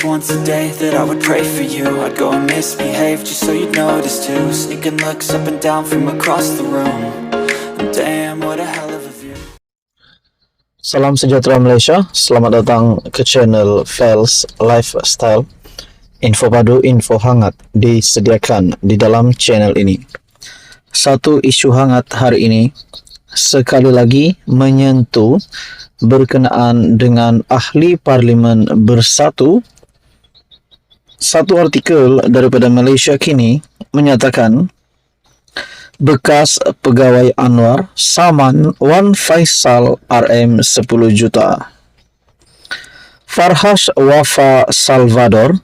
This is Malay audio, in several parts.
just once a day that I would pray for you. I'd go and misbehave just so you'd notice too. Sneaking looks up and down from across the room. And damn, what a hell of a view. Salam sejahtera Malaysia, selamat datang ke channel Fels Lifestyle. Info padu, info hangat disediakan di dalam channel ini. Satu isu hangat hari ini sekali lagi menyentuh berkenaan dengan ahli parlimen bersatu. Satu artikel daripada Malaysia Kini menyatakan bekas pegawai Anwar saman Wan Faisal RM 10 juta. Farhas Wafa Salvador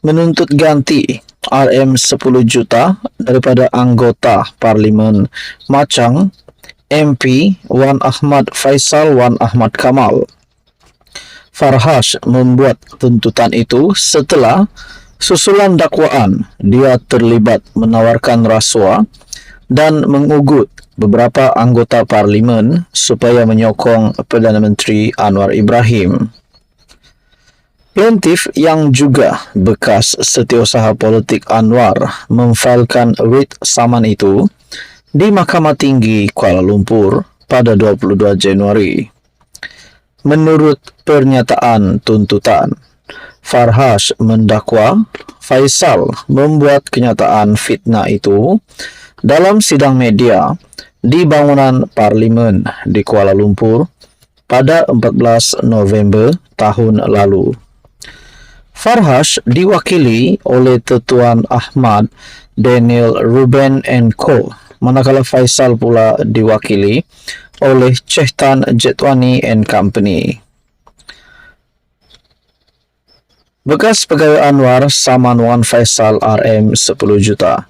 menuntut ganti RM 10 juta daripada anggota Parlimen Machang MP Wan Ahmad Faisal Wan Ahmad Kamal. Farhas membuat tuntutan itu setelah susulan dakwaan dia terlibat menawarkan rasuah dan mengugut beberapa anggota parlimen supaya menyokong Perdana Menteri Anwar Ibrahim. Plaintiff yang juga bekas setiausaha politik Anwar memfailkan writ saman itu di Mahkamah Tinggi Kuala Lumpur pada 22 Januari. Menurut pernyataan tuntutan, Farhas mendakwa Faisal membuat kenyataan fitnah itu dalam sidang media di bangunan Parlimen di Kuala Lumpur pada 14 November tahun lalu. Farhas diwakili oleh Tuan Ahmad Daniel Ruben & Co, manakala Faisal pula diwakili oleh Chehtan Jetwani & Company. Bekas pegawai Anwar saman Wan Faisal RM 10 juta.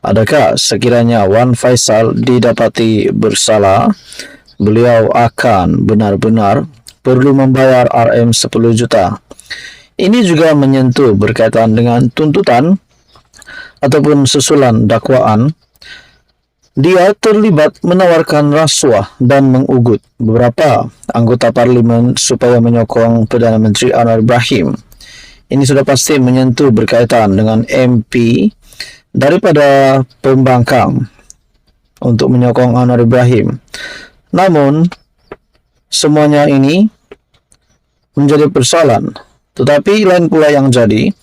Adakah sekiranya Wan Faisal didapati bersalah, beliau akan benar-benar perlu membayar RM 10 juta? Ini juga menyentuh berkaitan dengan tuntutan ataupun susulan dakwaan. Dia terlibat menawarkan rasuah dan mengugut beberapa anggota parlimen supaya menyokong Perdana Menteri Anwar Ibrahim. Ini sudah pasti menyentuh berkaitan dengan MP daripada Pembangkang untuk menyokong Anwar Ibrahim. Namun, semuanya ini menjadi persoalan. Tetapi lain pula yang jadi,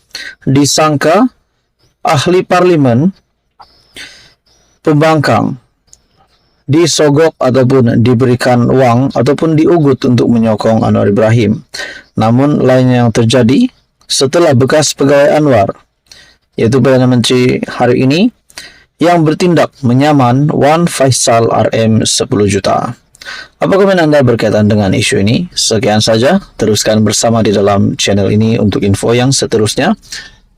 disangka ahli parlimen Pembangkang disogok ataupun diberikan wang ataupun diugut untuk menyokong Anwar Ibrahim. Namun lainnya yang terjadi setelah bekas pegawai Anwar, yaitu Perdana Menteri hari ini, yang bertindak menyaman Wan Faisal RM 10 juta. Apa komen anda berkaitan dengan isu ini? Sekian saja, teruskan bersama di dalam channel ini untuk info yang seterusnya.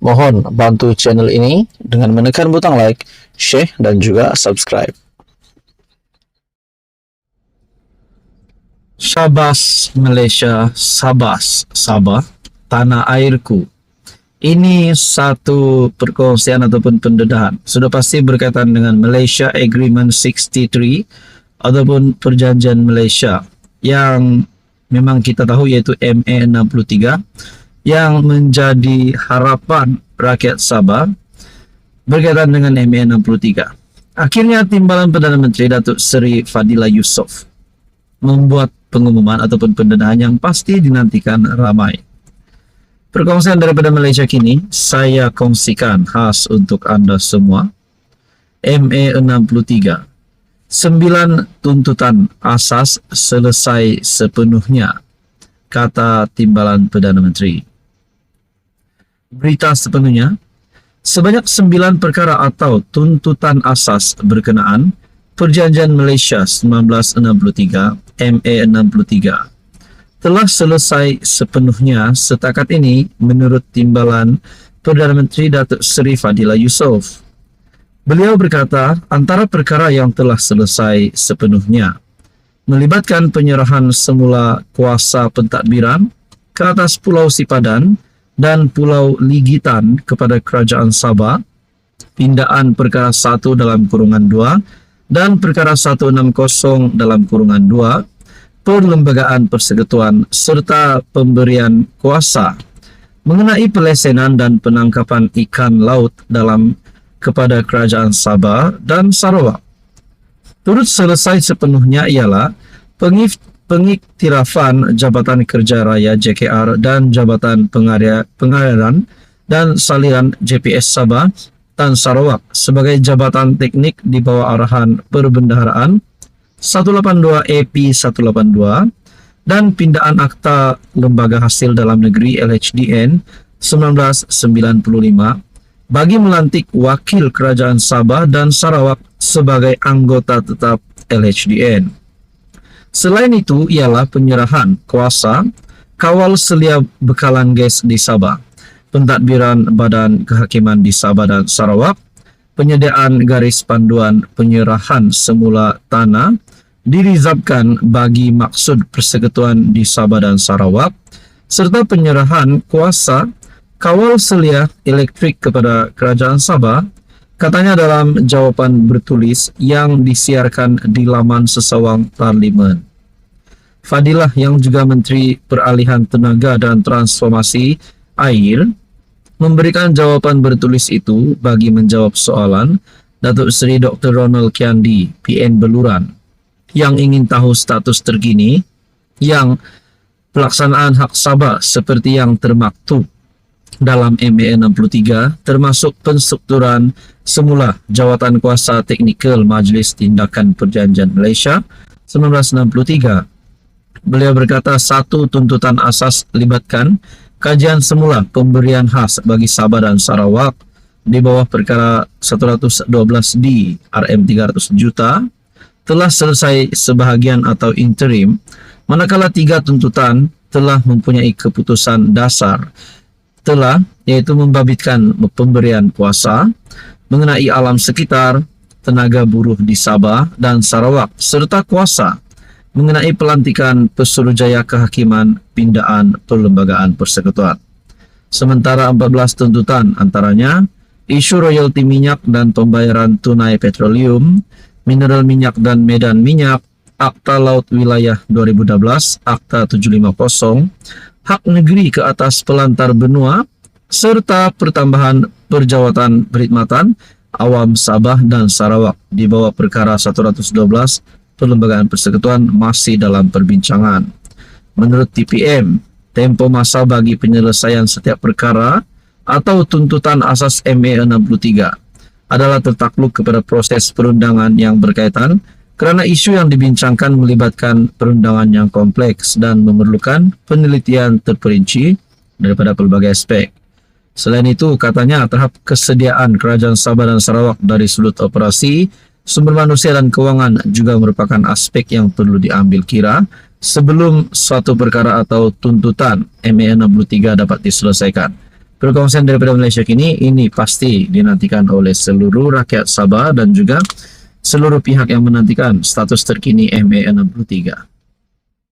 Mohon bantu channel ini dengan menekan butang like, share dan juga subscribe. Syabas Malaysia, Sabas, Sabah, tanah airku. Ini satu perkongsian ataupun pendedahan. Sudah pasti berkaitan dengan Malaysia Agreement 63 ataupun Perjanjian Malaysia yang memang kita tahu yaitu MA 63 yang menjadi harapan rakyat Sabah berkaitan dengan MA 63. Akhirnya Timbalan Perdana Menteri Datuk Seri Fadillah Yusof membuat pengumuman ataupun pendedahan yang pasti dinantikan ramai. Perkongsian daripada Malaysia Kini saya kongsikan khas untuk anda semua. MA 63, 9 tuntutan asas selesai sepenuhnya, kata Timbalan Perdana Menteri. Berita sepenuhnya, sebanyak 9 perkara atau tuntutan asas berkenaan Perjanjian Malaysia 1963 MA 63 telah selesai sepenuhnya setakat ini menurut Timbalan Perdana Menteri Datuk Seri Fadillah Yusof. Beliau berkata antara perkara yang telah selesai sepenuhnya melibatkan penyerahan semula kuasa pentadbiran ke atas Pulau Sipadan dan Pulau Ligitan kepada Kerajaan Sabah, pindaan perkara 1 dalam kurungan 2 dan perkara 160 dalam kurungan 2, perlembagaan persekutuan serta pemberian kuasa mengenai pelesenan dan penangkapan ikan laut kepada Kerajaan Sabah dan Sarawak. Turut selesai sepenuhnya ialah pengiktirafan Jabatan Kerja Raya JKR dan Jabatan Pengairan dan Saliran JPS Sabah dan Sarawak sebagai jabatan teknik di bawah arahan Perbendaharaan 182 AP 182 dan pindaan Akta Lembaga Hasil Dalam Negeri LHDN 1995 bagi melantik Wakil Kerajaan Sabah dan Sarawak sebagai anggota tetap LHDN. Selain itu ialah penyerahan kuasa kawal selia bekalan gas di Sabah, pentadbiran Badan Kehakiman di Sabah dan Sarawak, penyediaan garis panduan penyerahan semula tanah dirizabkan bagi maksud persekutuan di Sabah dan Sarawak, serta penyerahan kuasa kawal selia elektrik kepada Kerajaan Sabah, katanya dalam jawapan bertulis yang disiarkan di laman sesawang Parlimen. Fadilah yang juga Menteri Peralihan Tenaga dan Transformasi Air memberikan jawapan bertulis itu bagi menjawab soalan Datuk Seri Dr. Ronald Kiandi, PN Beluran, yang ingin tahu status terkini yang pelaksanaan hak Sabah seperti yang termaktub dalam MA 63 termasuk penstrukturan semula Jawatan Kuasa Teknikal Majlis Tindakan Perjanjian Malaysia 1963. Beliau berkata satu tuntutan asas libatkan kajian semula pemberian khas bagi Sabah dan Sarawak di bawah perkara 112D RM 300 juta telah selesai sebahagian atau interim, manakala tiga tuntutan telah mempunyai keputusan dasar iaitu membabitkan pemberian kuasa mengenai alam sekitar, tenaga buruh di Sabah dan Sarawak, serta kuasa mengenai pelantikan Pesuruhjaya Kehakiman Pindaan Perlembagaan Persekutuan. Sementara 14 tuntutan antaranya isu royalti minyak dan pembayaran tunai petroleum, mineral minyak dan medan minyak, Akta Laut Wilayah 2012, Akta 750, hak negeri ke atas pelantar benua, serta pertambahan perjawatan perkhidmatan awam Sabah dan Sarawak di bawah perkara 112 Perlembagaan Persekutuan masih dalam perbincangan. Menurut TPM, tempo masa bagi penyelesaian setiap perkara atau tuntutan asas MA 63 adalah tertakluk kepada proses perundangan yang berkaitan kerana isu yang dibincangkan melibatkan perundangan yang kompleks dan memerlukan penelitian terperinci daripada pelbagai aspek. Selain itu, katanya tahap kesediaan Kerajaan Sabah dan Sarawak dari sudut operasi, sumber manusia dan kewangan juga merupakan aspek yang perlu diambil kira sebelum suatu perkara atau tuntutan MA 63 dapat diselesaikan. Perkongsian daripada Malaysia Kini ini pasti dinantikan oleh seluruh rakyat Sabah dan juga seluruh pihak yang menantikan status terkini MA 63.